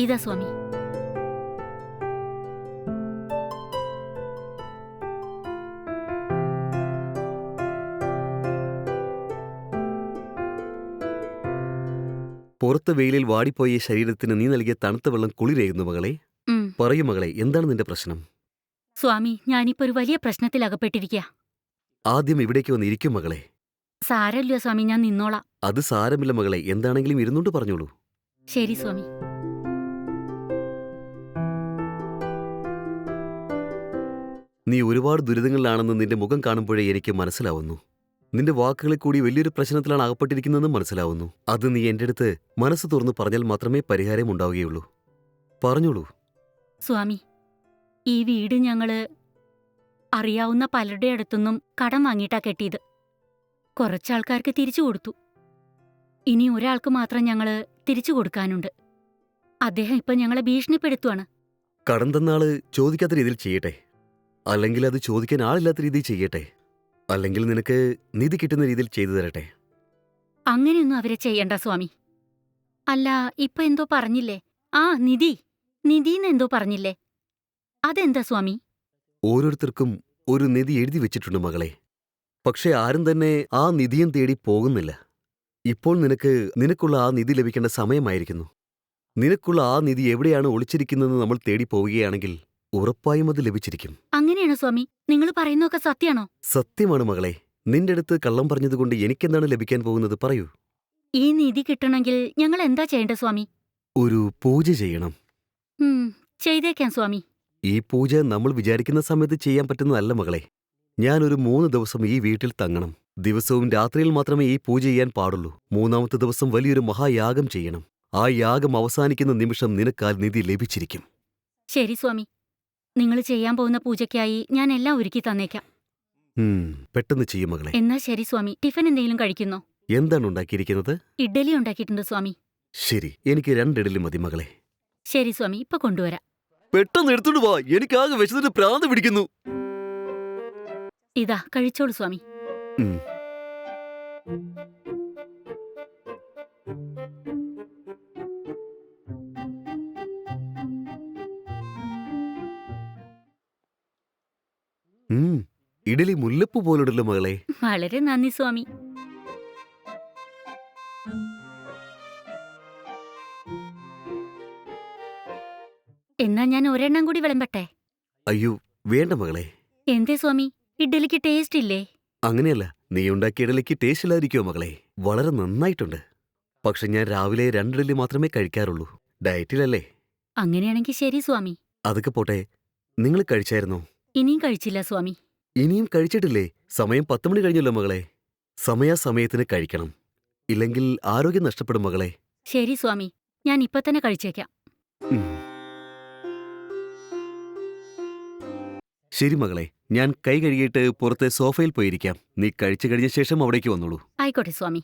ഇതാ സ്വാമി. പുറത്ത് വെയിലിൽ വാടിപ്പോയ ശരീരത്തിന് നീ നൽകിയ തണുത്ത വെള്ളം കുളിരേകുന്നു മകളെ. ഉം. പറയൂ മകളെ, എന്താണ് നിന്റെ പ്രശ്നം? സ്വാമി, ഞാനിപ്പോ ഒരു വലിയ പ്രശ്നത്തിൽ അകപ്പെട്ടിരിക്കുക. ആദ്യം ഇവിടേക്ക് വന്ന് ഇരിക്കും മകളെ. സാരമില്ല സ്വാമി, ഞാൻ നിന്നോളാം. അത് സാരമില്ല മകളെ, എന്താണെങ്കിലും ഇരുന്നുകൊണ്ട് പറഞ്ഞോളൂ. ശരി സ്വാമി. നീ ഒരുപാട് ദുരിതങ്ങളിലാണെന്ന് നിന്റെ മുഖം കാണുമ്പോഴേ എനിക്ക് മനസ്സിലാവുന്നു. നിന്റെ വാക്കുകളിൽ കൂടി വലിയൊരു പ്രശ്നത്തിലാണ് അകപ്പെട്ടിരിക്കുന്നതെന്നും മനസ്സിലാവുന്നു. അത് നീ എൻ്റെ അടുത്ത് മനസ്സ് തുറന്ന് പറഞ്ഞാൽ മാത്രമേ പരിഹാരം ഉണ്ടാവുകയുള്ളൂ. പറഞ്ഞോളൂ. സ്വാമി, ഈ വീട് ഞങ്ങള് അറിയാവുന്ന പലരുടെ അടുത്തുനിന്നും കടം വാങ്ങിയിട്ടാ കെട്ടിയത്. കുറച്ചാൾക്കാർക്ക് തിരിച്ചു കൊടുത്തു. ഇനി ഒരാൾക്ക് മാത്രം ഞങ്ങള് തിരിച്ചു കൊടുക്കാനുണ്ട്. അദ്ദേഹം ഇപ്പൊ ഞങ്ങളെ ഭീഷണിപ്പെടുത്തുവാണ്. കടം തന്നാള് ചോദിക്കാത്ത രീതിയിൽ ചെയ്യട്ടെ, അല്ലെങ്കിൽ അത് ചോദിക്കാൻ ആളില്ലാത്ത രീതിയിൽ ചെയ്യട്ടെ, അല്ലെങ്കിൽ നിനക്ക് നിധി കിട്ടുന്ന രീതിയിൽ ചെയ്തു തരട്ടെ. അങ്ങനെയൊന്നും അവരെ ചെയ്യണ്ട സ്വാമി. അല്ല, ഇപ്പൊ എന്തോ പറഞ്ഞില്ലേ? ആ, നിധിന്ന് എന്തോ പറഞ്ഞില്ലേ? അതെന്താ സ്വാമി? ഓരോരുത്തർക്കും ഒരു നിധി എഴുതി വെച്ചിട്ടുണ്ട് മകളെ. പക്ഷെ ആരും തന്നെ ആ നിധിയും തേടി പോകുന്നില്ല. ഇപ്പോൾ നിനക്കുള്ള ആ നിധി ലഭിക്കേണ്ട സമയമായിരിക്കുന്നു. നിനക്കുള്ള ആ നിധി എവിടെയാണ് ഒളിച്ചിരിക്കുന്നതെന്ന് നമ്മൾ തേടി പോവുകയാണെങ്കിൽ ഉറപ്പായും അത് ലഭിച്ചിരിക്കും. അങ്ങനെയാണോ സ്വാമി? നിങ്ങൾ പറയുന്നതൊക്കെ സത്യാണോ? സത്യമാണ് മകളെ. നിന്റെ അടുത്ത് കള്ളം പറഞ്ഞതുകൊണ്ട് എനിക്കെന്താണ് ലഭിക്കാൻ പോകുന്നത് പറയൂ. ഈ നിധി കിട്ടണമെങ്കിൽ ഞങ്ങൾ എന്താ ചെയ്യേണ്ടത് സ്വാമി? ഒരു പൂജ ചെയ്യണം. ചെയ്തേക്കാം സ്വാമി. ഈ പൂജ നമ്മൾ വിചാരിക്കുന്ന സമയത്ത് ചെയ്യാൻ പറ്റുന്നതല്ല മകളെ. ഞാനൊരു 3 ദിവസം ഈ വീട്ടിൽ തങ്ങണം. ദിവസവും രാത്രിയിൽ മാത്രമേ ഈ പൂജ ചെയ്യാൻ പാടുള്ളൂ. 3-ാമത്തെ ദിവസം വലിയൊരു മഹായാഗം ചെയ്യണം. ആ യാഗം അവസാനിക്കുന്ന നിമിഷം നിനക്ക് ആ നിധി ലഭിച്ചിരിക്കും. ശരി സ്വാമി, നിങ്ങൾ ചെയ്യാൻ പോകുന്ന പൂജയ്ക്കായി ഞാൻ എല്ലാം ഒരുക്കി തന്നേക്കാം. പെട്ടെന്ന് ചെയ്യും മകളെ. എന്നാ ശരി സ്വാമി. ടിഫിൻ എന്തെങ്കിലും കഴിക്കുന്നോ? എന്താണ് ഉണ്ടാക്കിയിരിക്കുന്നത്? ഇഡ്ഡലി ഉണ്ടാക്കിയിട്ടുണ്ട് സ്വാമി. ശരി, എനിക്ക് 2 ഇഡ്ഡലി മതി മകളെ. ശരി സ്വാമി, ഇപ്പൊ കൊണ്ടുവരാം. പെട്ടെന്ന് എടുത്തോണ്ട് വാ, എനിക്കാകെ വിശന്നിട്ട് പ്രാന്ത് പിടിക്കുന്നു. ഇതാ കഴിച്ചോളൂ സ്വാമി. ഇഡലി മുല്ലപ്പൂ പോലുണ്ടല്ലോ മകളെ. വളരെ നന്ദി സ്വാമി. എന്നാ ഞാൻ ഒരെണ്ണം കൂടി വിളമ്പട്ടെ? അയ്യോ വേണ്ട മകളെ. എന്തേ സ്വാമി, ഇഡ്ഡലിക്ക് ടേസ്റ്റ് ഇല്ലേ? അങ്ങനെയല്ല, നീ ഉണ്ടാക്കിയ ഇഡലിക്ക് ടേസ്റ്റ് ഇല്ലാതിരിക്കോ മകളെ? വളരെ നന്നായിട്ടുണ്ട്. പക്ഷെ ഞാൻ രാവിലെ 2 ഇഡലി മാത്രമേ കഴിക്കാറുള്ളൂ. ഡയറ്റിലല്ലേ? അങ്ങനെയാണെങ്കിൽ ശരി സ്വാമി. അതൊക്കെ പോട്ടെ, നിങ്ങൾ കഴിച്ചായിരുന്നോ? ഇനിയും കഴിച്ചില്ല സ്വാമി. ഇനിയും കഴിച്ചിട്ടില്ലേ? സമയം 10 മണി കഴിഞ്ഞല്ലോ മകളെ. സമയാസമയത്തിന് കഴിക്കണം, ഇല്ലെങ്കിൽ ആരോഗ്യം നഷ്ടപ്പെടും മകളെ. ശരി സ്വാമി, ഞാൻ ഇപ്പൊ തന്നെ കഴിച്ചേക്കാം. ശരി മകളെ, ഞാൻ കൈ കഴുകിയിട്ട് പുറത്തെ സോഫയിൽ പോയിരിക്കാം. നീ കഴിച്ചു കഴിഞ്ഞ ശേഷം അവിടേക്ക് വന്നോളൂ. ആയിക്കോട്ടെ സ്വാമി.